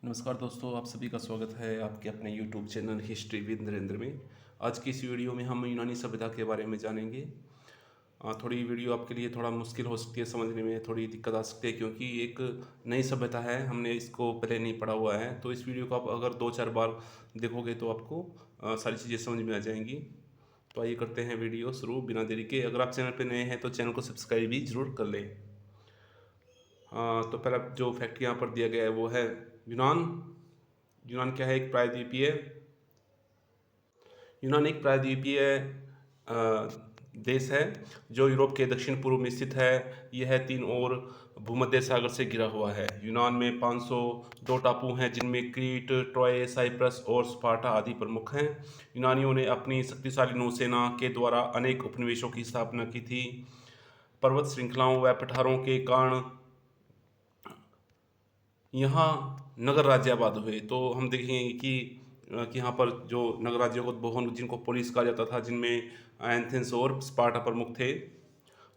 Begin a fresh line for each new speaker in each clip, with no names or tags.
नमस्कार दोस्तों, आप सभी का स्वागत है आपके अपने YouTube channel history with Narendra में। आज की इस वीडियो में हम यूनानी सभ्यता के बारे में जानेंगे। थोड़ी वीडियो आपके लिए थोड़ा मुश्किल हो सकती है समझने में, थोड़ी दिक्कत आ सकती है क्योंकि एक नई सभ्यता है, हमने इसको पहले नहीं पढ़ा हुआ है। तो इस वीडियो को आप अगर 2-4 बार देखोगे तो आपको सारी चीज़ें समझ में आ जाएंगी। तो आइए करते हैं वीडियो शुरू बिना देरी के। अगर आप चैनल पर नए हैं तो चैनल को सब्सक्राइब भी ज़रूर कर लें। तो पहला जो फैक्ट यहाँ पर दिया गया है वो है यूनान। यूनान क्या है? एक प्रायद्वीपीय यूनान एक प्रायद्वीपीय देश है जो यूरोप के दक्षिण पूर्व में स्थित है। यह 3 ओर भूमध्य सागर से घिरा हुआ है। यूनान में 502 टापू हैं जिनमें क्रीट, ट्रॉय, साइप्रस और स्पार्टा आदि प्रमुख हैं। यूनानियों ने अपनी शक्तिशाली नौसेना के द्वारा अनेक उपनिवेशों की स्थापना की थी। पर्वत श्रृंखलाओं व पठारों के कारण यहाँ नगर राज्याबाद हुए। तो हम देखेंगे कि यहाँ पर जो नगर राज्यों को बहु जिनको पोलिस कहा जाता था, जिनमें एथेंस और स्पार्टा प्रमुख थे।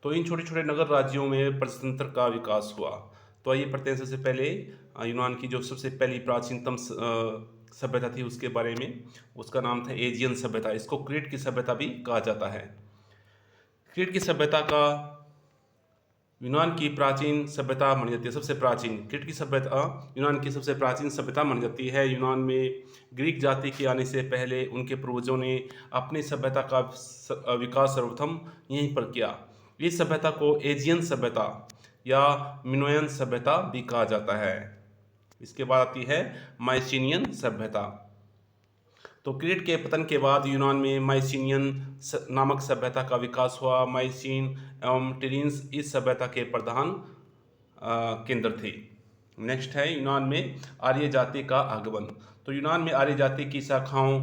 तो इन छोटे छोटे नगर राज्यों में प्रजातंत्र का विकास हुआ। तो आइए पढ़ते हैं सबसे पहले यूनान की जो सबसे पहली प्राचीनतम सभ्यता थी उसके बारे में। उसका नाम था एजियन सभ्यता। इसको क्रीट की सभ्यता भी कहा जाता है। क्रीट की सभ्यता का यूनान की प्राचीन सभ्यता मानी जाती है। सबसे प्राचीन क्रीट की सभ्यता यूनान की सबसे प्राचीन सभ्यता मानी जाती है। यूनान में ग्रीक जाति के आने से पहले उनके पूर्वजों ने अपनी सभ्यता का विकास सर्वप्रथम यहीं पर किया। इस सभ्यता को एजियन सभ्यता या मिनोयन सभ्यता भी कहा जाता है। इसके बाद आती है माइसिनियन सभ्यता। तो क्रीट के पतन के बाद यूनान में माइसिनियन नामक सभ्यता का विकास हुआ। माइसिन एवं टिरिन्स इस सभ्यता के प्रधान केंद्र थे। नेक्स्ट है यूनान में आर्य जाति का आगमन। तो यूनान में आर्य जाति की शाखाओं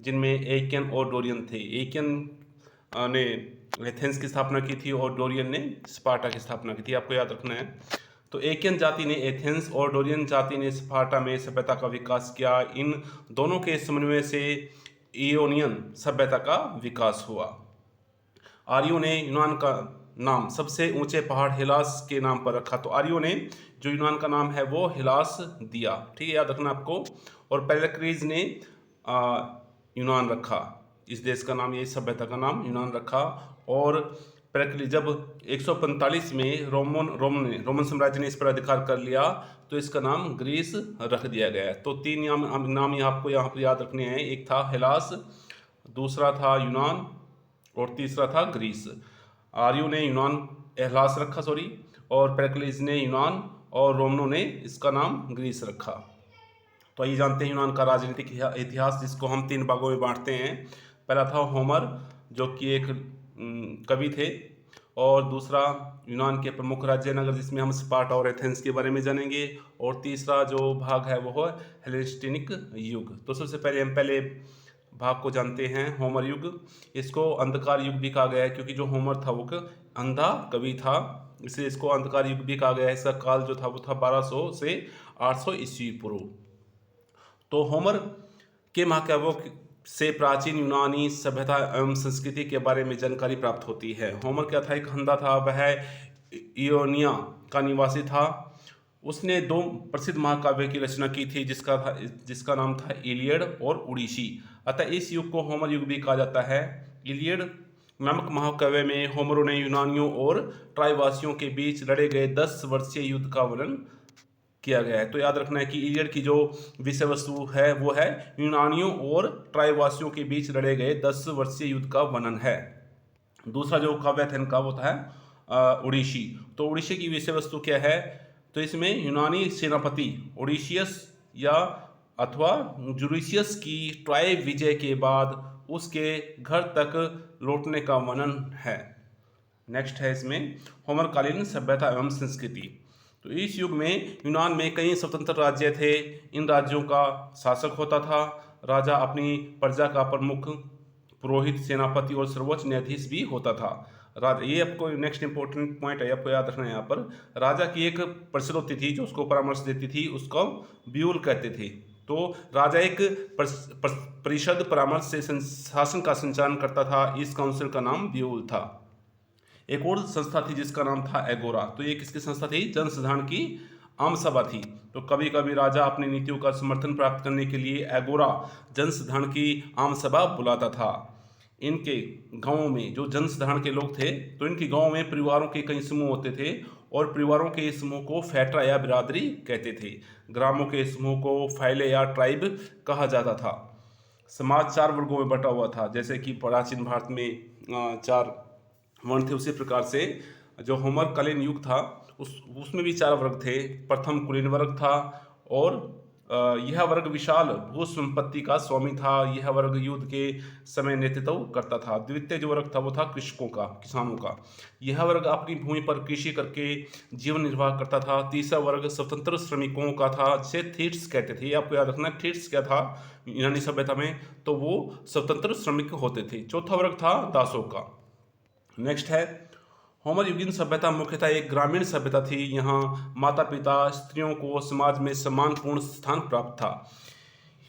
जिनमें एकियन और डोरियन थे। एकियन ने एथेंस की स्थापना की थी और डोरियन ने स्पार्टा की स्थापना की थी, आपको याद रखना है। तो एकियन जाति ने एथेंस और डोरियन जाति ने स्पार्टा में सभ्यता का विकास किया। इन दोनों के समन्वय से इयोनियन सभ्यता का विकास हुआ। आर्यों ने यूनान का नाम सबसे ऊंचे पहाड़ हिलास के नाम पर रखा। तो आर्यों ने जो यूनान का नाम है वो हिलास दिया, ठीक है, याद रखना आपको। और पेरिक्लीस ने यूनान रखा। इस देश का नाम, ये सभ्यता का नाम यूनान रखा। और पेरिक्लीस जब 145 में रोमन साम्राज्य ने इस पर अधिकार कर लिया तो इसका नाम ग्रीस रख दिया गया। तो 3 नाम आपको यहाँ पर याद रखने हैं। एक था हिलास, दूसरा था यूनान और तीसरा था ग्रीस। आर्यों ने यूनान एहलास रखा, और पेरिक्लीस ने यूनान और रोमनों ने इसका नाम ग्रीस रखा। तो आइए जानते हैं यूनान का राजनीतिक इतिहास, जिसको हम 3 भागों में बांटते हैं। पहला था होमर, जो कि एक कवि थे। और दूसरा यूनान के प्रमुख राज्य नगर, जिसमें हम स्पार्टा और एथेंस के बारे में जानेंगे। और तीसरा जो भाग है वो है हेलेनिस्टिक युग। तो सबसे पहले हम भाग को जानते हैं, होमर युग। इसको अंधकार युग भी कहा गया है क्योंकि जो होमर था वो अंधा कवि था, इसलिए इसको अंधकार युग भी कहा गया है। इसका काल जो था वो था 1200 से 800 ईस्वी पूर्व। तो होमर के महाकाव्यों से प्राचीन यूनानी सभ्यता एवं संस्कृति के बारे में जानकारी प्राप्त होती है। होमर क्या था? एक अंधा था, वह इयोनिया का निवासी था। उसने 2 प्रसिद्ध महाकाव्य की रचना की थी, जिसका नाम था इलियड और ओडिसी। अतः इस युग को होमर युग भी कहा जाता है। इलियड नामक महाकाव्य में होमरों ने यूनानियों और ट्रायवासियों के बीच लड़े गए 10 वर्षीय युद्ध का वर्णन किया गया है। तो याद रखना है कि इलियड की जो विषय वस्तु है वो है यूनानियों और ट्रायवासियों के बीच लड़े गए 10 वर्षीय युद्ध का वर्णन है। दूसरा जो काव्य था इनका वो था ओडिसी। तो ओडिसी की विषय वस्तु क्या है? तो इसमें यूनानी सेनापति ओडिशियस या अथवा जुरिशियस की ट्राय विजय के बाद उसके घर तक लौटने का वर्णन है। नेक्स्ट है इसमें होमरकालीन सभ्यता एवं संस्कृति। तो इस युग में यूनान में कई स्वतंत्र राज्य थे। इन राज्यों का शासक होता था। राजा अपनी प्रजा का प्रमुख, पुरोहित, सेनापति और सर्वोच्च न्यायाधीश भी होता था। राजा, ये आपको नेक्स्ट इंपॉर्टेंट पॉइंट है, आपको याद रखना है यहाँ पर। राजा की एक परिषद होती थी जो उसको परामर्श देती थी, उसको ब्यूल कहते थे। तो राजा एक परिषद परामर्श से शासन का संचालन करता था। इस काउंसिल का नाम ब्यूल था। एक और संस्था थी जिसका नाम था एगोरा। तो ये किसकी संस्था थी? जन साधारण की आम सभा थी। तो कभी कभी राजा अपनी नीतियों का समर्थन प्राप्त करने के लिए एगोरा जनसाधारण की आम सभा बुलाता था। इनके गांवों में जो जनसाधारण के लोग थे, तो इनके गांव में परिवारों के कई समूह होते थे और परिवारों के समूह को फेटरा या बिरादरी कहते थे। ग्रामों के समूह को फाइले या ट्राइब कहा जाता था। समाज चार वर्गों में बटा हुआ था, जैसे कि प्राचीन भारत में चार वर्ण थे, उसी प्रकार से जो होमर कालीन युग था उसमें भी चार वर्ग थे। प्रथम कुलीन वर्ग था और यह वर्ग विशाल भू संपत्ति का स्वामी था। यह वर्ग युद्ध के समय नेतृत्व करता था। द्वितीय जो वर्ग था वो था कृषकों का, किसानों का। यह वर्ग अपनी भूमि पर कृषि करके जीवन निर्वाह करता था। तीसरा वर्ग स्वतंत्र श्रमिकों का था, जिसे थीट्स कहते थे। आपको याद रखना, थीट्स क्या था यूनानी सभ्यता में, तो वो स्वतंत्र श्रमिक होते थे। चौथा वर्ग था दासों का। नेक्स्ट है होमर युगीन सभ्यता मुख्यतः एक ग्रामीण सभ्यता थी। यहाँ माता पिता स्त्रियों को समाज में सम्मानपूर्ण स्थान प्राप्त था।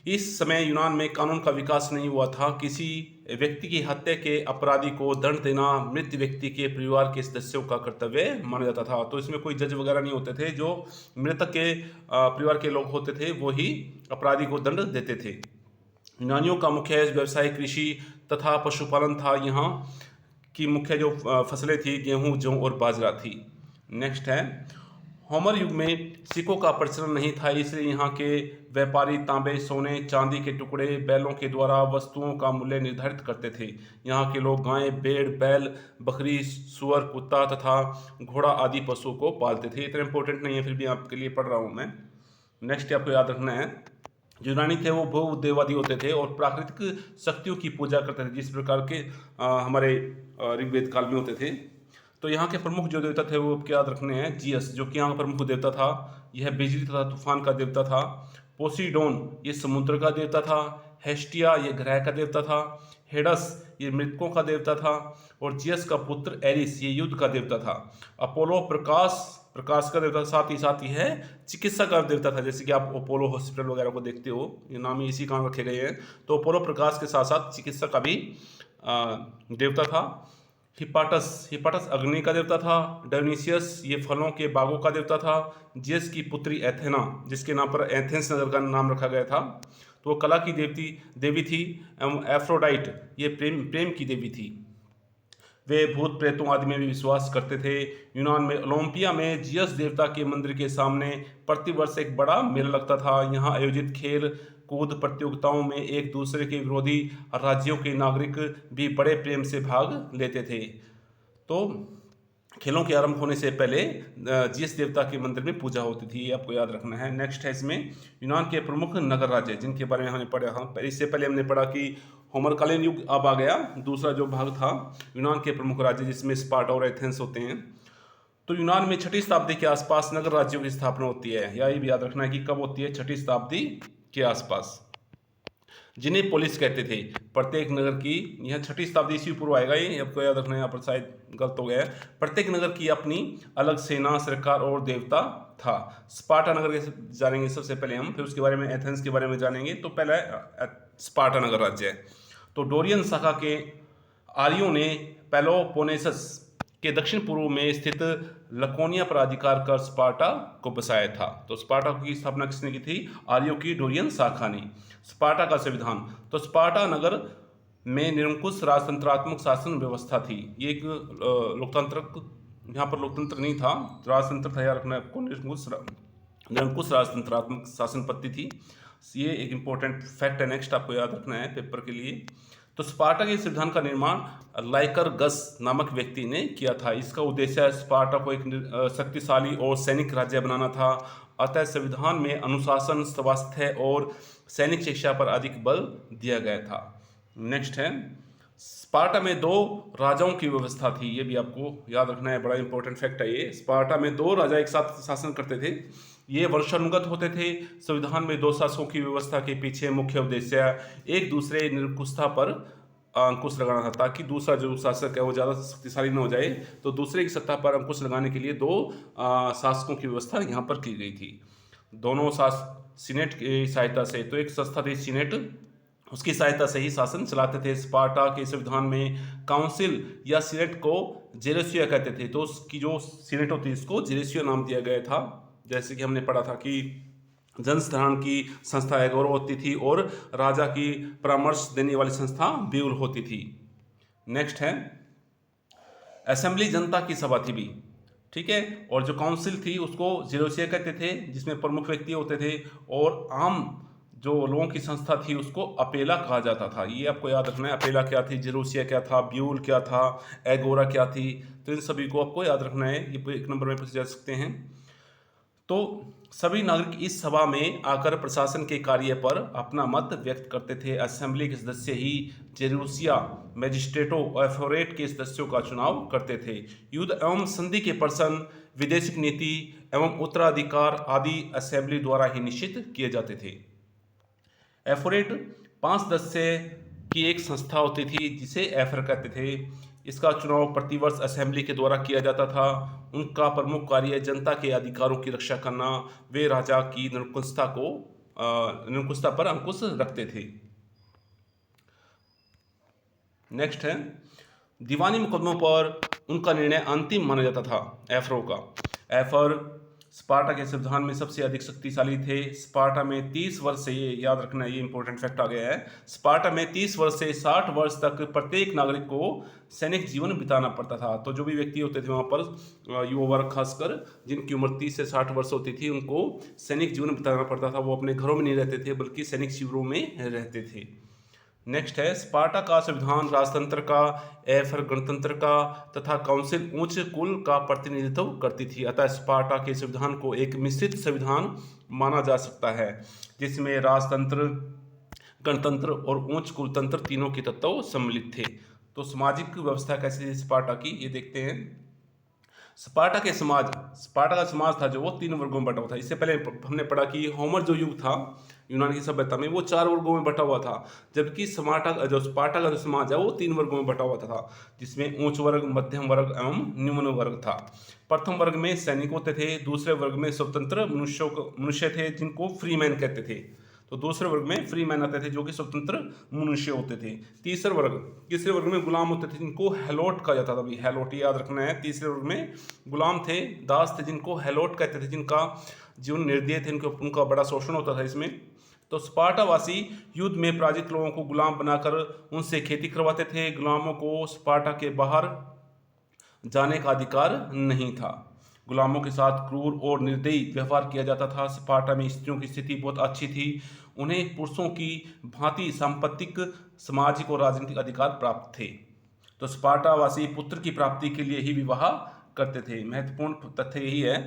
इस समय यूनान में कानून का विकास नहीं हुआ था। किसी व्यक्ति की हत्या के अपराधी को दंड देना मृत व्यक्ति के परिवार के सदस्यों का कर्तव्य माना जाता था। तो इसमें कोई जज वगैरह नहीं होते थे, जो मृतक के परिवार के लोग होते थे वो ही अपराधी को दंड देते थे। यूनानियों का मुख्य व्यवसाय कृषि तथा पशुपालन था। यहाँ की मुख्य जो फसलें थी गेहूं, जौ और बाजरा थी। नेक्स्ट है होमर युग में सिक्कों का प्रचलन नहीं था, इसलिए यहाँ के व्यापारी तांबे, सोने, चांदी के टुकड़े, बैलों के द्वारा वस्तुओं का मूल्य निर्धारित करते थे। यहाँ के लोग गाय, भेड़, बैल, बकरी, सुअर, कुत्ता तथा घोड़ा आदि पशुओं को पालते थे। इतना इंपॉर्टेंट नहीं है, फिर भी आपके लिए पढ़ रहा हूँ मैं। नेक्स्ट आपको याद रखना है, जो यूनानी थे वो बहुदेववादी होते थे और प्राकृतिक शक्तियों की पूजा करते थे, जिस प्रकार के हमारे ऋग्वेद काल में होते थे। तो यहाँ के प्रमुख जो देवता थे वो क्या याद रखने हैं, जियस जो कि यहाँ का प्रमुख देवता था, यह बिजली तथा तूफान का देवता था। पोसीडोन ये समुद्र का देवता था। हेस्टिया ये ग्रह का देवता था। हेडस ये मृतकों का देवता था। और जियस का पुत्र एरिस ये युद्ध का देवता था। अपोलो प्रकाश का देवता, साथ ही है चिकित्सा का देवता था। जैसे कि आप अपोलो हॉस्पिटल वगैरह को देखते हो, ये नाम ही इसी कारण रखे गए हैं। तो अपोलो प्रकाश के साथ साथ चिकित्सा का भी देवता था। हिपाटस अग्नि का देवता था। डायोनिसियस ये फलों के बागों का देवता था। जियस की पुत्री एथेना, जिसके नाम पर एथेंस नगर का नाम रखा गया था, तो वो कला की देवी थी। एवं एफ्रोडाइट ये प्रेम की देवी थी। वे भूत प्रेतों आदि में भी विश्वास करते थे। यूनान में ओलंपिया में जियस देवता के मंदिर के सामने प्रतिवर्ष एक बड़ा मेला लगता था। यहाँ आयोजित खेल कूद प्रतियोगिताओं में एक दूसरे के विरोधी राज्यों के नागरिक भी बड़े प्रेम से भाग लेते थे। तो खेलों के आरंभ होने से पहले जियस देवता के मंदिर में पूजा होती थी, ये आपको याद रखना है। नेक्स्ट है इसमें यूनान के प्रमुख नगर राज्य, जिनके बारे में हमने पढ़ा था। इससे पहले हमने पढ़ा कि होमरकालीन युग अब आ गया। दूसरा जो भाग था यूनान के प्रमुख राज्य, जिसमें स्पार्टा और एथेंस होते हैं। तो यूनान में 6वीं शताब्दी के आसपास नगर राज्यों की स्थापना होती है। या ये भी याद रखना है कि कब होती है, 6वीं शताब्दी के आसपास, जिन्हें पोलिस कहते थे। प्रत्येक नगर की, यह 6वीं शताब्दी ईस्वी पूर्व आएगा, ये आपको याद रखना है, यहाँ पर शायद गलत हो गया है। प्रत्येक नगर की अपनी अलग सेना, सरकार और देवता था। स्पार्टा नगर के जानेंगे सबसे पहले हम, फिर उसके बारे में एथेंस के बारे में जानेंगे। तो पहला स्पार्टा नगर राज्य है। तो डोरियन शाखा के आर्यों ने पेलोपोनेसस के दक्षिण पूर्व में स्थित लकोनिया पर अधिकार कर स्पार्टा को बसाया था। तो स्पार्टा की स्थापना किसने की थी? आर्यों की डोरियन शाखा ने। स्पार्टा का संविधान, तो स्पार्टा नगर में निरंकुश राजतंत्रात्मक शासन व्यवस्था थी। ये एक लोकतांत्रिक, यहाँ पर लोकतंत्र नहीं था, राजतंत्र था, याद रखना आपको। निरंकुश राजतंत्रात्मक शासन पद्धति थी। ये एक इंपॉर्टेंट फैक्ट है, नेक्स्ट आपको याद रखना है पेपर के लिए। तो स्पार्टा के संविधान का निर्माण लाइकरगस नामक व्यक्ति ने किया था। इसका उद्देश्य स्पार्टा को एक शक्तिशाली और सैनिक राज्य बनाना था। अतः संविधान में अनुशासन, स्वास्थ्य और सैनिक शिक्षा पर अधिक बल दिया गया था। नेक्स्ट है, स्पार्टा में 2 राजाओं की व्यवस्था थी। ये भी आपको याद रखना है, बड़ा इंपॉर्टेंट फैक्ट है ये। स्पार्टा में 2 राजा एक साथ शासन करते थे। ये वर्षानुगत होते थे। संविधान में 2 शासकों की व्यवस्था के पीछे मुख्य उद्देश्य एक दूसरे निरंकुशता पर अंकुश लगाना था, ताकि दूसरा जो शासक है वो ज़्यादा शक्तिशाली न हो जाए। तो दूसरे की सत्ता पर अंकुश लगाने के लिए 2 शासकों की व्यवस्था यहाँ पर की गई थी। दोनों सीनेट की सहायता से, तो एक संस्था थी सीनेट, उसकी सहायता से ही शासन चलाते थे। स्पार्टा के संविधान में काउंसिल या सीनेट को जेरेसिया कहते थे। तो उसकी जो सीनेट होती है इसको जेरेसिया नाम दिया गया था, जैसे कि हमने पढ़ा था कि जनसाधारण की संस्था एगोरा होती थी और राजा की परामर्श देने वाली संस्था ब्यूल होती थी। नेक्स्ट है असेंबली, जनता की सभा थी भी, ठीक है। और जो काउंसिल थी उसको जेरोसिया कहते थे, जिसमें प्रमुख व्यक्ति होते थे, और आम जो लोगों की संस्था थी उसको अपेला कहा जाता था। ये आपको याद रखना है, अपेला क्या थी, जेरोसिया क्या था, ब्यूल क्या था, एगोरा क्या थी, तो इन सभी को आपको याद रखना है, ये एक नंबर में पूछे जा सकते हैं। तो सभी नागरिक इस सभा में आकर प्रशासन के कार्य पर अपना मत व्यक्त करते थे। असेंबली के सदस्य ही जेरूसिया मैजिस्ट्रेटों और एफोरेट के सदस्यों का चुनाव करते थे। युद्ध एवं संधि के प्रश्न, विदेशिक नीति एवं उत्तराधिकार आदि असेंबली द्वारा ही निश्चित किए जाते थे। एफोरेट 5 सदस्य की एक संस्था होती थी जिसे एफर कहते थे। इसका चुनाव प्रतिवर्ष असेंबली के द्वारा किया जाता था। उनका प्रमुख कार्य जनता के अधिकारों की रक्षा करना। वे राजा की निरंकुशता पर अंकुश रखते थे। नेक्स्ट है दीवानी मुकदमों पर उनका निर्णय अंतिम माना जाता था। एफरों का एफर स्पार्टा के संविधान में सबसे अधिक शक्तिशाली थे। स्पार्टा में 30 वर्ष से, ये याद रखना, ये इंपॉर्टेंट फैक्ट आ गया है, स्पार्टा में 30 वर्ष से 60 वर्ष तक प्रत्येक नागरिक को सैनिक जीवन बिताना पड़ता था। तो जो भी व्यक्ति होते थे वहाँ पर युवा वर्ग खासकर जिनकी उम्र 30 से 60 वर्ष होती थी उनको सैनिक जीवन बिताना पड़ता था। वो अपने घरों में नहीं रहते थे बल्कि सैनिक शिविरों में रहते थे। नेक्स्ट है स्पार्टा का संविधान राजतंत्र का, एफर गणतंत्र का तथा काउंसिल उच्च कुल का प्रतिनिधित्व करती थी। अतः स्पार्टा के संविधान को एक मिश्रित संविधान माना जा सकता है जिसमें राजतंत्र, गणतंत्र और उच्च कुलतंत्र तीनों के तत्व सम्मिलित थे। तो सामाजिक व्यवस्था कैसी थी स्पार्टा की, ये देखते हैं। स्पार्टा का समाज था जो वो 3 वर्गों में बटा हुआ था। इससे पहले हमने पढ़ा कि होमर जो युग था यूनान की सभ्यता में वो 4 वर्गों में बटा हुआ था, जबकि स्पार्टा का जो समाज है वो 3 वर्गों में बटा हुआ था, जिसमें उच्च वर्ग, मध्यम वर्ग एवं निम्न वर्ग था। प्रथम वर्ग में सैनिक होते थे, दूसरे वर्ग में स्वतंत्र मनुष्य थे जिनको फ्री मैन कहते थे। तो दूसरे वर्ग में फ्री मैन आते थे जो कि स्वतंत्र मनुष्य होते थे। तीसरे वर्ग में गुलाम होते थे जिनको हेलोट कहा जाता था। भाई हेलोट याद रखना है। तीसरे वर्ग में गुलाम थे, दास थे जिनको हेलोट कहते थे, जिनका जीवन निर्दयी थे, उनका बड़ा शोषण होता था इसमें। तो स्पार्टावासी युद्ध में पराजित लोगों को गुलाम बनाकर उनसे खेती करवाते थे। गुलामों को स्पार्टा के बाहर जाने का अधिकार नहीं था। गुलामों के साथ क्रूर और निर्दयी व्यवहार किया जाता था। स्पार्टा में स्त्रियों की स्थिति बहुत अच्छी थी। उन्हें पुरुषों की भांति सांपत्तिक, सामाजिक और राजनीतिक अधिकार प्राप्त थे। तो स्पार्टावासी पुत्र की प्राप्ति के लिए ही विवाह करते थे। महत्वपूर्ण तथ्य यही है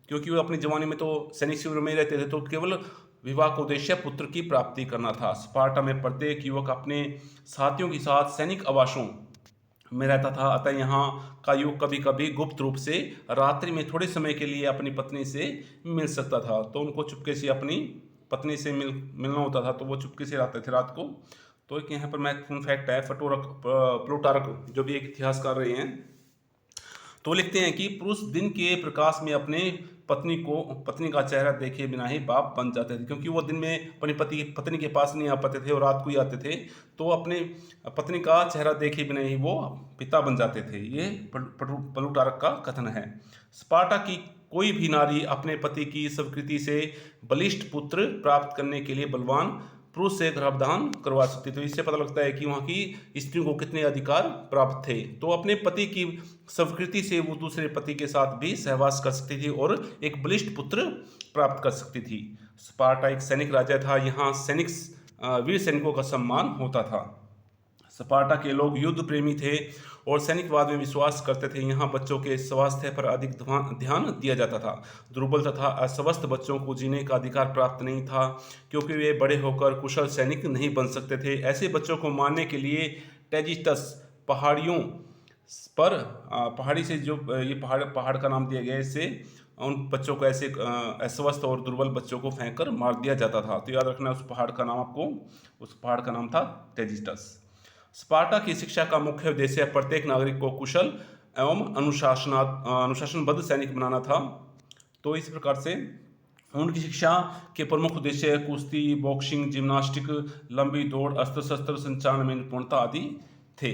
क्योंकि वो अपनी जवानी में तो सैनिक शिविर में ही रहते थे, तो केवल विवाह का उद्देश्य पुत्र की प्राप्ति करना था। स्पार्टा में प्रत्येक युवक अपने साथियों के साथ सैनिक आवासों में रहता था। अतः यहाँ का युवक कभी कभी गुप्त रूप से रात्रि में थोड़े समय के लिए अपनी पत्नी से मिल सकता था। तो उनको चुपके से अपनी पत्नी से मिलना होता था, तो वो चुपके से आते थे रात को। तो एक यहाँ पर महत्वपूर्ण फैक्ट है, प्लूटार्क जो भी एक इतिहासकार रहे हैं, तो लिखते हैं कि पुरुष दिन के प्रकाश में अपने पत्नी का चेहरा देखे बिना ही बाप बन जाते थे, क्योंकि वो दिन में अपनी पत्नी के पास नहीं आ पाते थे और रात को ही आते थे, तो अपने पत्नी का चेहरा देखे बिना ही वो पिता बन जाते थे। ये प्लूटार्क का कथन है। स्पार्टा की कोई भी नारी अपने पति की स्वीकृति से बलिष्ठ पुत्र प्राप्त करने के लिए बलवान पुरुष से गर्भाधान करवा सकती। तो इससे पता लगता है कि वहाँ की स्त्रियों को कितने अधिकार प्राप्त थे। तो अपने पति की स्वीकृति से वो दूसरे पति के साथ भी सहवास कर सकती थी और एक बलिष्ठ पुत्र प्राप्त कर सकती थी। स्पार्टा एक सैनिक राज्य था। यहाँ वीर सैनिकों का सम्मान होता था। स्पार्टा के लोग युद्ध प्रेमी थे और सैनिकवाद में विश्वास करते थे। यहाँ बच्चों के स्वास्थ्य पर अधिक ध्यान दिया जाता था। दुर्बल तथा अस्वस्थ बच्चों को जीने का अधिकार प्राप्त नहीं था, क्योंकि वे बड़े होकर कुशल सैनिक नहीं बन सकते थे। ऐसे बच्चों को मारने के लिए टेजिस्टस पहाड़ियों पर, पहाड़ी से जो ये पहाड़ का नाम दिया गया, इससे उन बच्चों को, ऐसे अस्वस्थ और दुर्बल बच्चों को फेंक कर मार दिया जाता था। तो याद रखना उस पहाड़ का नाम, आपको उस पहाड़ का नाम था टेजिस्टस। स्पार्टा की शिक्षा का मुख्य उद्देश्य प्रत्येक नागरिक को कुशल एवं अनुशासनबद्ध सैनिक बनाना था। तो इस प्रकार से उनकी शिक्षा के प्रमुख उद्देश्य कुश्ती, बॉक्सिंग, जिम्नास्टिक, लंबी दौड़, अस्त्र शस्त्र संचालन में निपुणता आदि थे।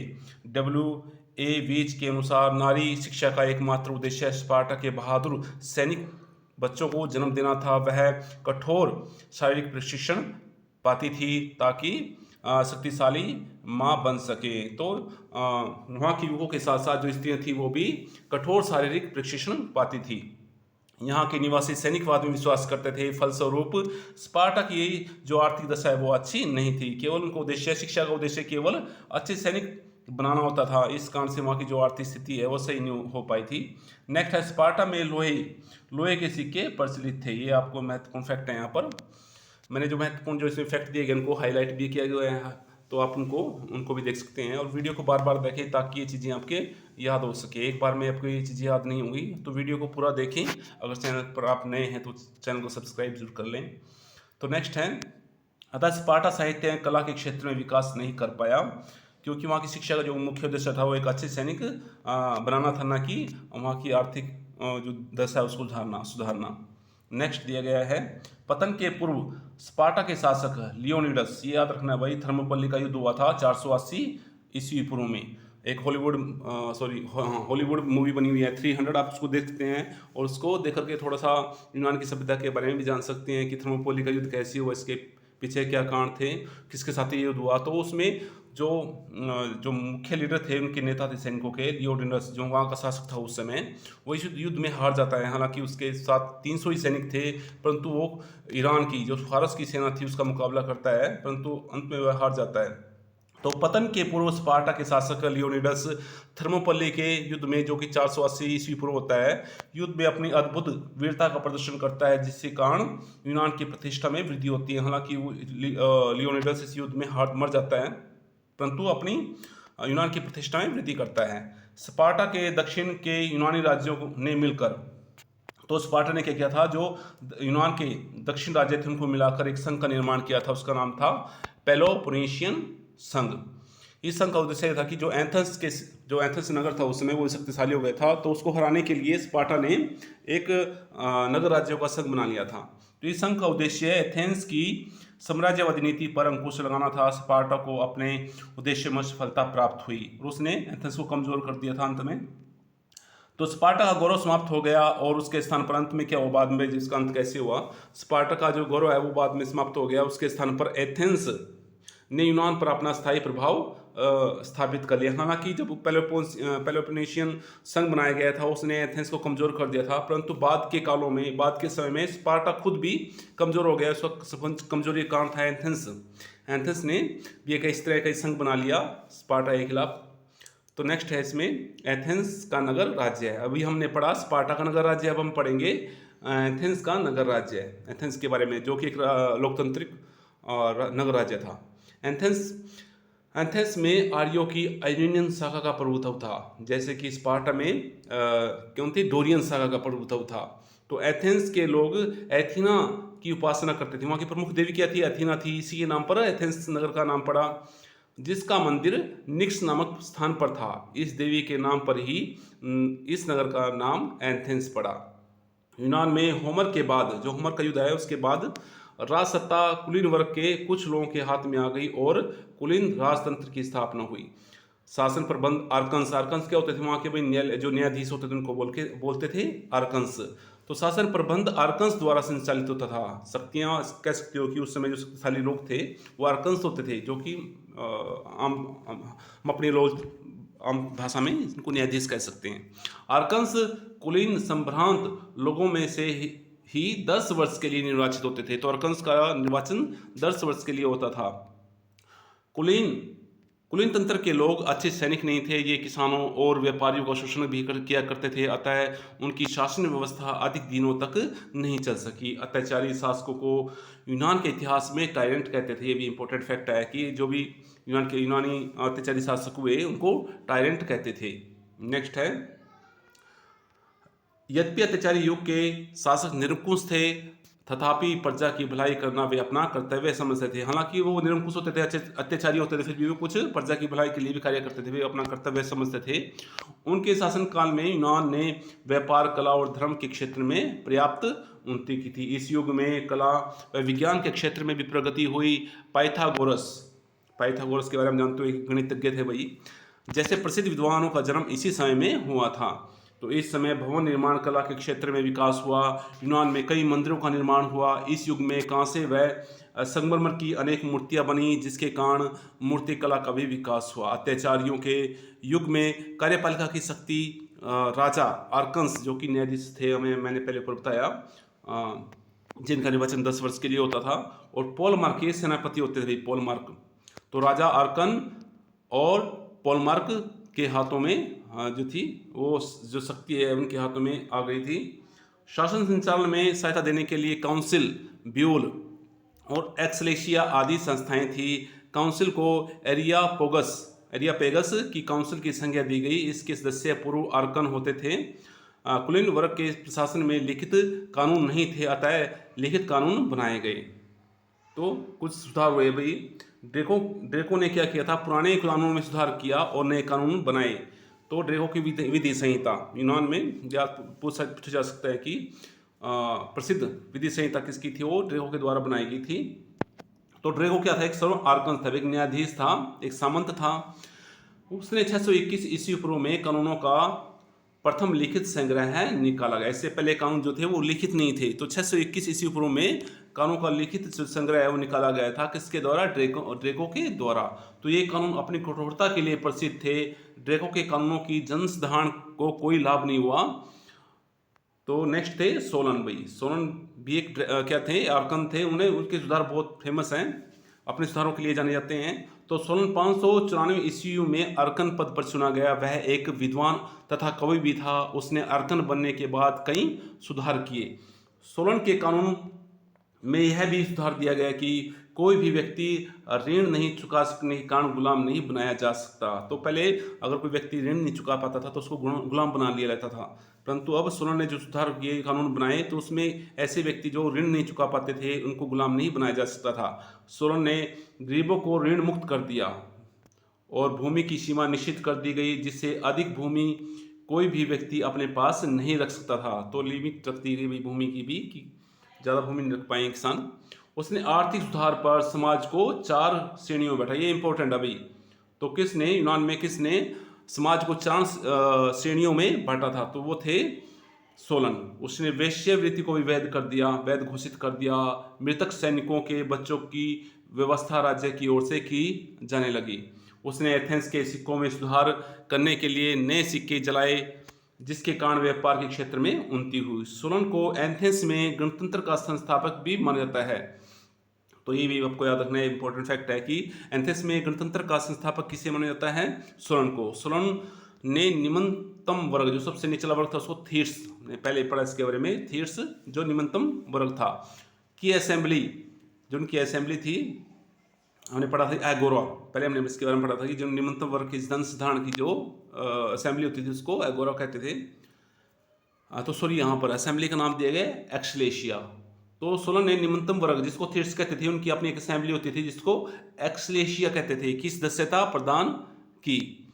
WA वीच के अनुसार नारी शिक्षा का एकमात्र उद्देश्य स्पार्टा के बहादुर सैनिक बच्चों को जन्म देना था, वह कठोर शारीरिक प्रशिक्षण पाती थी ताकि शक्तिशाली माँ बन सके। तो वहाँ के युवकों के साथ साथ जो स्त्रियाँ थी वो भी कठोर शारीरिक प्रशिक्षण पाती थी। यहाँ के निवासी सैनिकवाद में विश्वास करते थे। फलस्वरूप स्पार्टा की जो आर्थिक दशा है वो अच्छी नहीं थी। केवल उनका उद्देश्य, शिक्षा का उद्देश्य केवल अच्छे सैनिक बनाना होता था। इस कारण से वहाँ की जो आर्थिक स्थिति है वो सही नहीं हो पाई थी। नेक्स्ट है, स्पार्टा में लोहे के सिक्के प्रचलित थे। ये आपको महत्वपूर्ण फैक्ट है। यहाँ पर मैंने जो महत्वपूर्ण जो इसमें फैक्ट दिए गए उनको हाईलाइट भी किया गया है, तो आप उनको भी देख सकते हैं। और वीडियो को बार बार देखें ताकि ये चीज़ें आपके याद हो सके। एक बार में आपको ये चीज़ें याद नहीं होंगी, तो वीडियो को पूरा देखें। अगर चैनल पर आप नए हैं तो चैनल को सब्सक्राइब जरूर कर लें। तो नेक्स्ट है, अतः स्पार्टा साहित्य एवं कला के क्षेत्र में विकास नहीं कर पाया क्योंकि वहाँ की शिक्षा का जो मुख्य उद्देश्य था वो एक अच्छे सैनिक बनाना था, ना कि वहाँ की आर्थिक जो दशा है उसको सुधारना। नेक्स्ट दिया गया है, पतन के पूर्व स्पार्टा के शासक लियोनिडस, ये याद रखना भाई, थर्मोपल्ली का युद्ध हुआ था 480 ईस्वी पूर्व में। एक हॉलीवुड मूवी बनी हुई है 300, आप उसको देख सकते हैं और उसको देख करके थोड़ा सा यूनान की सभ्यता के बारे में भी जान सकते हैं कि थर्मोपल्ली का युद्ध कैसे हुआ, इसके पीछे क्या कारण थे, किसके साथ ये युद्ध हुआ। तो उसमें जो मुख्य लीडर थे, उनके नेता थे सैनिकों के, लियोनिडस जो वहाँ का शासक था उस समय, वो इस युद्ध में हार जाता है। हालांकि उसके साथ 300 ही सैनिक थे, परंतु वो ईरान की जो फारस की सेना थी उसका मुकाबला करता है, परंतु अंत में वह हार जाता है। तो पतन के पूर्व स्पार्टा के शासक लियोनिडस थर्मोपल्ली के युद्ध में, जो कि 480 ईस्वी पूर्व होता है, युद्ध में अपनी अद्भुत वीरता का प्रदर्शन करता है, जिसके कारण यूनान की प्रतिष्ठा में वृद्धि होती है। हालांकि लियोनिडस इस युद्ध में मर जाता है, परंतु अपनी यूनान की प्रतिष्ठा में वृद्धि करता है। स्पार्टा के दक्षिण के यूनानी राज्यों ने मिलकर, तो स्पार्टा ने क्या किया था, जो यूनान के दक्षिण राज्य थे उनको मिलाकर एक संघ का निर्माण किया था। उसका नाम था पेलोपोनेशियन संघ। इस संघ का उद्देश्य था कि जो एथेंस नगर था उस समय वो शक्तिशाली हो गया था, तो उसको हराने के लिए स्पार्टा ने एक नगर राज्यों का संघ बना लिया था। तो इस संघ का उद्देश्य एथेंस की साम्राज्यवादी नीति पर अंकुश लगाना था। स्पार्टा को अपने उद्देश्य में सफलता प्राप्त हुई और उसने एथेंस को कमजोर कर दिया था अंत में। तो स्पार्टा का गौरव समाप्त हो गया और उसके स्थान पर अंत में क्या हुआ, बाद में जिसका अंत कैसे हुआ, स्पार्टा का जो गौरव है वो बाद में समाप्त हो गया। उसके स्थान पर एथेंस ने यूनान पर अपना स्थायी प्रभाव स्थापित कर लिया। हालांकि जब पेलोपोनेशियन संघ बनाया गया था उसने एथेंस को कमजोर कर दिया था, परंतु बाद के समय में स्पार्टा खुद भी कमजोर हो गया। उस वक्त कमजोरी का कारण था एथेंस ने भी एक इस तरह का संघ बना लिया स्पार्टा के खिलाफ। तो नेक्स्ट है इसमें एथेंस का नगर राज्य है। अभी हमने पढ़ा स्पार्टा का नगर राज्य, अब हम पढ़ेंगे एथेंस का नगर राज्य है, एथेंस के बारे में, जो कि एक लोकतांत्रिक नगर राज्य था। एथेंस में आर्यों की आइरेनियन शाखा का प्रभुत्व था, जैसे कि स्पार्टा में क्यों थी, डोरियन शाखा का प्रभुत्व था। तो एथेंस के लोग एथीना की उपासना करते थे। वहाँ की प्रमुख देवी क्या थी, एथीना थी। इसी के नाम पर एथेंस नगर का नाम पड़ा, जिसका मंदिर निक्स नामक स्थान पर था। इस देवी के नाम पर ही इस नगर का नाम एथेंस पड़ा। यूनान में होमर के बाद, जो होमर का युद्ध है उसके बाद, राजसत्ता कुलीन वर्ग के कुछ लोगों के हाथ में आ गई और कुलीन राजतंत्र की स्थापना हुई। शासन प्रबंध आर्कन्स क्या होते थे, वहाँ के भाई जो न्यायाधीश होते थे उनको बोलते थे आर्कन्स। तो शासन प्रबंध आर्कन्स द्वारा संचालित होता था। शक्तियाँ कह सकते हो कि उस समय जो शक्तिशाली लोग थे वो आर्कन्स होते थे, जो कि हम अपने लोग आम भाषा में इनको न्यायाधीश कह सकते हैं। आर्कन्स कुलीन संभ्रांत लोगों में से ही 10 वर्ष के लिए निर्वाचित होते थे। तो आर्कन्स का निर्वाचन 10 वर्ष के लिए होता था। कुलीन तंत्र के लोग अच्छे सैनिक नहीं थे, ये किसानों और व्यापारियों का शोषण भी किया करते थे, अतः उनकी शासन व्यवस्था अधिक दिनों तक नहीं चल सकी। अत्याचारी शासकों को यूनान के इतिहास में टायरेंट कहते थे। ये भी इंपॉर्टेंट फैक्ट है कि जो भी यूनानी अत्याचारी शासक हुए उनको टायरेंट कहते थे। नेक्स्ट है, यद्यपि अत्याचारी युग के शासक निरंकुश थे, तथापि प्रजा की भलाई करना वे अपना कर्तव्य समझते थे। हालांकि वो निरंकुश होते थे, अत्याचारी होते थे, फिर भी वो कुछ प्रजा की भलाई के लिए भी कार्य करते थे, वे अपना कर्तव्य समझते थे। उनके शासनकाल में यूनान ने व्यापार, कला और धर्म के क्षेत्र में पर्याप्त उन्नति की थी। इस युग में कला व विज्ञान के क्षेत्र में भी प्रगति हुई। पाइथागोरस के बारे में जानते हो, एक गणितज्ञ थे भाई। जैसे प्रसिद्ध विद्वानों का जन्म इसी समय में हुआ था। तो इस समय भवन निर्माण कला के क्षेत्र में विकास हुआ। यूनान में कई मंदिरों का निर्माण हुआ। इस युग में कांसे व संगमरमर की अनेक मूर्तियां बनी, जिसके कारण मूर्ति कला का भी विकास हुआ। अत्याचारियों के युग में कार्यपालिका की शक्ति, राजा आर्कन्स जो कि न्यायाधीश थे, मैंने पहले ऊपर बताया, जिनका निर्वाचन 10 वर्ष के लिए होता था, और पोलमार्क के सेनापति होते थे। पोलमार्क, तो राजा आर्कन और पोलमार्क के हाथों में जो थी वो जो शक्ति है उनके हाथों में आ गई थी। शासन संचालन में सहायता देने के लिए काउंसिल, ब्यूल और एक्सलेशिया आदि संस्थाएं थी। काउंसिल को एरियापेगस की काउंसिल की संज्ञा दी गई। इसके सदस्य पूर्व आर्कन होते थे। कुलीन वर्ग के प्रशासन में लिखित कानून नहीं थे, अतः लिखित कानून बनाए गए। तो कुछ सुधार हुए भाई। ड्रेको ने क्या किया था, पुराने कानूनों में सुधार किया और नए कानून बनाए। तो ड्रेको की विधि संहिता, यूनान में पूछा जा सकता है कि प्रसिद्ध विधि संहिता किसकी थी, वो ड्रेको के द्वारा बनाई गई थी। तो ड्रेको क्या था, एक सर्व आर्कन था, एक न्यायाधीश था, एक सामंत था। उसने 621 ईस्वी पूर्व में कानूनों का प्रथम लिखित संग्रह निकाला गया। इससे पहले कानून जो थे वो लिखित नहीं थे। तो 621 ईस्वी पूर्व में कानून का लिखित संग्रह है वो निकाला गया था। किसके द्वारा? ड्रेको के द्वारा। तो ये कानून अपनी कठोरता के लिए प्रसिद्ध थे। ड्रेको के कानूनों की जनसाधारण को कोई लाभ नहीं हुआ। तो नेक्स्ट थे सोलन भाई। सोलन भी एक क्या थे, आर्कन थे। उनके सुधार बहुत फेमस हैं, अपने सुधारों के लिए जाने जाते हैं। तो सोलन 594 ईस्वी में अर्कन पद पर चुना गया। वह एक विद्वान तथा कवि भी था। उसने अर्कन बनने के बाद कई सुधार किए। सोलन के कानून में यह भी सुधार दिया गया कि कोई भी व्यक्ति ऋण नहीं चुका सकने के कारण गुलाम नहीं बनाया जा सकता। तो पहले अगर कोई व्यक्ति ऋण नहीं चुका पाता था तो उसको गुलाम बना लिया जाता था, परंतु अब सोलन ने जो सुधार किए, कानून बनाए, तो उसमें ऐसे व्यक्ति जो ऋण नहीं चुका पाते थे उनको गुलाम नहीं बनाया जा सकता था। सोलन ने गरीबों को ऋण मुक्त कर दिया और भूमि की सीमा निश्चित कर दी गई, जिससे अधिक भूमि कोई भी व्यक्ति अपने पास नहीं रख सकता था। तो लिमिट रख दी गई भूमि की भी कि ज़्यादा भूमि नहीं रख पाए किसान। उसने आर्थिक सुधार पर समाज को 4 श्रेणियों में बैठा। ये इंपॉर्टेंट है भाई। तो किसने, यूनान में किसने समाज को 4 श्रेणियों में बांटा था? तो वो थे सोलन। उसने वेश्यावृत्ति को भी वैध कर दिया, वैध घोषित कर दिया। मृतक सैनिकों के बच्चों की व्यवस्था राज्य की ओर से की जाने लगी। उसने एथेंस के सिक्कों में सुधार करने के लिए नए सिक्के जलाए, जिसके कारण व्यापार के क्षेत्र में उन्नति हुई। सोलन को एथेंस में गणतंत्र का संस्थापक भी माना जाता है। तो ये भी आपको याद रखना है, इंपॉर्टेंट फैक्ट है कि एथेंस में गणतंत्र का संस्थापक किसे माना जाता है? सोलन को। सोलन ने निम्नतम वर्ग, जो सबसे निचला वर्ग था, उसको थीट्स, पहले पढ़ा इसके बारे में, थीट्स जो निम्नतम वर्ग था, की असेंबली, जो उनकी असेंबली थी, हमने पढ़ा था एगोरा। पहले हमने इसके बारे में पढ़ा था कि जो निम्नतम वर्ग की जनसाधारण की जो असेंबली होती थी उसको एगोरा कहते थे। तो सॉरी, यहाँ पर असेंबली का नाम दिया गया एक्सलेशिया। तो सोलन ने निम्नतम वर्ग, जिसको थीट्स कहते थे, उनकी अपनी एक असेंबली होती थी जिसको एक्सलेशिया कहते थे, की सदस्यता प्रदान की।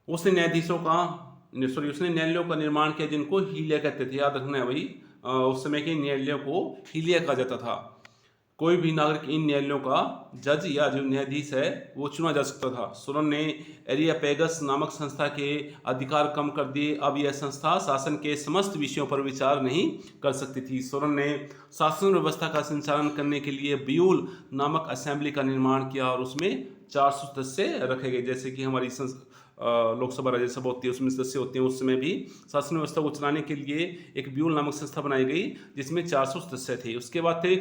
उसने न्यायालयों का निर्माण किया, जिनको हीलिया कहते थे। याद रखना है भाई, उस समय के न्यायालयों को हीलिया कहा जाता था। कोई भी नागरिक इन न्यायालयों का जज या जो न्यायाधीश है वो चुना जा सकता था। सोलन ने एरियापेगस नामक संस्था के अधिकार कम कर दिए। अब यह संस्था शासन के समस्त विषयों पर विचार नहीं कर सकती थी। सोलन ने शासन व्यवस्था का संचालन करने के लिए ब्यूल नामक असेंबली का निर्माण किया और उसमें 400 सदस्य रखे गए। जैसे कि हमारी लोकसभा राज्यसभा होती है, उसमें सदस्य होते हैं। उस समय भी शासन व्यवस्था को चलाने के लिए एक ब्यूल नामक संस्था बनाई गई जिसमें 400 सदस्य थे। उसके बाद थे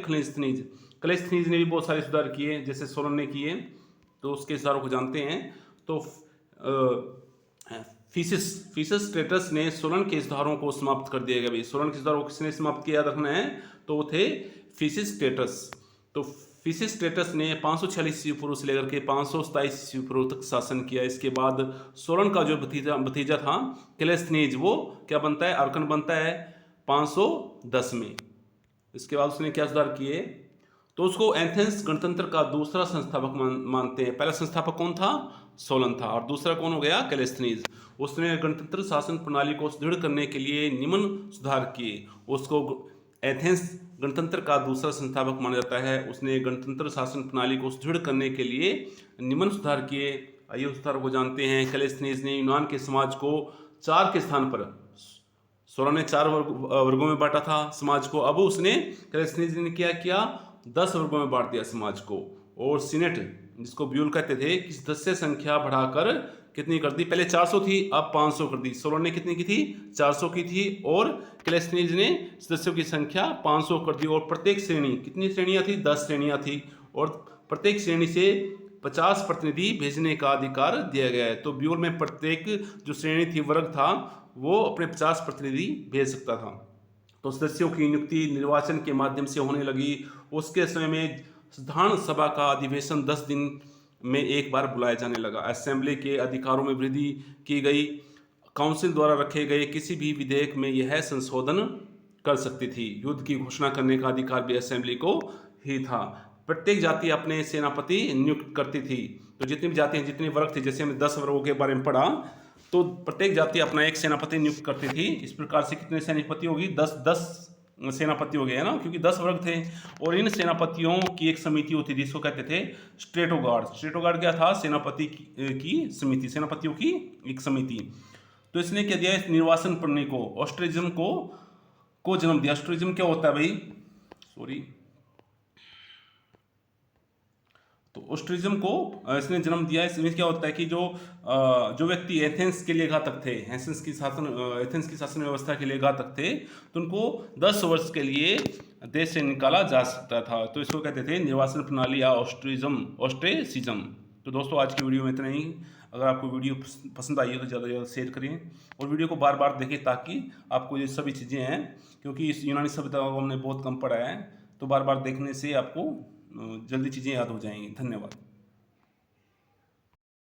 क्लेस्थनीज ने भी बहुत सारे सुधार किए, जैसे सोलन ने किए। तो उसके सुधारों को जानते हैं। तो फीसिस स्टेटस ने सोलन के सुधारों को समाप्त कर दिया गया। सोलन के सुधारों को किसने समाप्त किया, याद रखना है। तो वो थे फीसिस स्टेटस। तो फीसिस स्टेटस ने 546 ईस्वी पूर्व से लेकर के 527 ईस्वी पूर्व तक शासन किया। इसके बाद सोलन का जो भतीजा था क्लेस्थनीज, वो क्या बनता है, अर्कन बनता है 510 में। इसके बाद उसने क्या सुधार किए, तो उसको एथेंस गणतंत्र का दूसरा संस्थापक मानते हैं। पहला संस्थापक कौन था? सोलन था। और दूसरा कौन हो गया? क्लेस्थनीज। उसने गणतंत्र शासन प्रणाली को सुदृढ़ करने के लिए निम्न सुधार किए। उसको एथेंस गणतंत्र का दूसरा संस्थापक माना जाता है। उसने गणतंत्र शासन प्रणाली को सुदृढ़ करने के लिए निम्न सुधार किए। आइए सुधार को जानते हैं। क्लेस्थनीज ने यूनान के समाज को 4 के स्थान पर सोलह ने 4 वर्गों में बांटा था समाज को, अब उसने क्लेस्टेनियस ने क्या किया, 10 वर्गों में बांट दिया समाज को। और सीनेट जिसको ब्यूल कहते थे, कि 10 से संख्या बढ़ाकर कितनी कर दी, पहले 400 थी अब 500 कर दी। सोलह ने कितनी की थी, 400 की थी, और क्लेस्टेनियस ने सदस्यों की संख्या 500 कर दी। और प्रत्येक श्रेणी, कितनी श्रेणियां थी, 10 श्रेणियां थी, और प्रत्येक श्रेणी से 50 प्रतिनिधि भेजने का अधिकार दिया गया है। तो ब्यूल में प्रत्येक जो श्रेणी थी, वर्ग था, वो अपने 50 प्रतिनिधि भेज सकता था। तो सदस्यों की नियुक्ति निर्वाचन के माध्यम से होने लगी। उसके समय में साधारण सभा का अधिवेशन 10 दिन में एक बार बुलाया जाने लगा। असेंबली के अधिकारों में वृद्धि की गई। काउंसिल द्वारा रखे गए किसी भी विधेयक में यह संशोधन कर सकती थी। युद्ध की घोषणा करने का अधिकार भी असेंबली को ही था। प्रत्येक जाति अपने सेनापति नियुक्त करती थी। तो जितनी भी जातियां, जितने वर्ग थे, जैसे हमने 10 वर्गों के बारे में पढ़ा, तो प्रत्येक जाति अपना एक सेनापति नियुक्त करती थी। इस प्रकार से कितने सेनापति होगी, 10 सेनापति हो गए, है ना, क्योंकि 10 वर्ग थे। और इन सेनापतियों की एक समिति होती थी, जिसको कहते थे स्ट्रेटोगार्ड। स्ट्रेटोगार्ड क्या था, सेनापति की समिति, सेनापतियों की एक समिति। तो इसने क्या दिया, इस निर्वाचन प्रणाली को, ऑस्ट्रिज्म को जन्म दिया। ऑस्ट्रिज्म क्या होता है भाई, सॉरी, तो ऑस्ट्रिज्म को इसने जन्म दिया। इसमें क्या होता है कि जो व्यक्ति एथेंस के लिए घातक थे, एथेंस की शासन व्यवस्था के लिए घातक थे, तो उनको 10 वर्ष के लिए देश से निकाला जा सकता था। तो इसको कहते थे निर्वाचन प्रणाली या ऑस्ट्रेसिज्म। तो दोस्तों, आज की वीडियो में इतना ही। अगर आपको वीडियो पसंद आई है तो ज़्यादा से ज़्यादा शेयर करें, और वीडियो को बार बार देखें, ताकि आपको ये सभी चीज़ें हैं, क्योंकि इस यूनानी सभ्यता को हमने बहुत कम पढ़ा है, तो बार बार देखने से आपको जल्दी चीज़ें याद हो जाएंगी। धन्यवाद।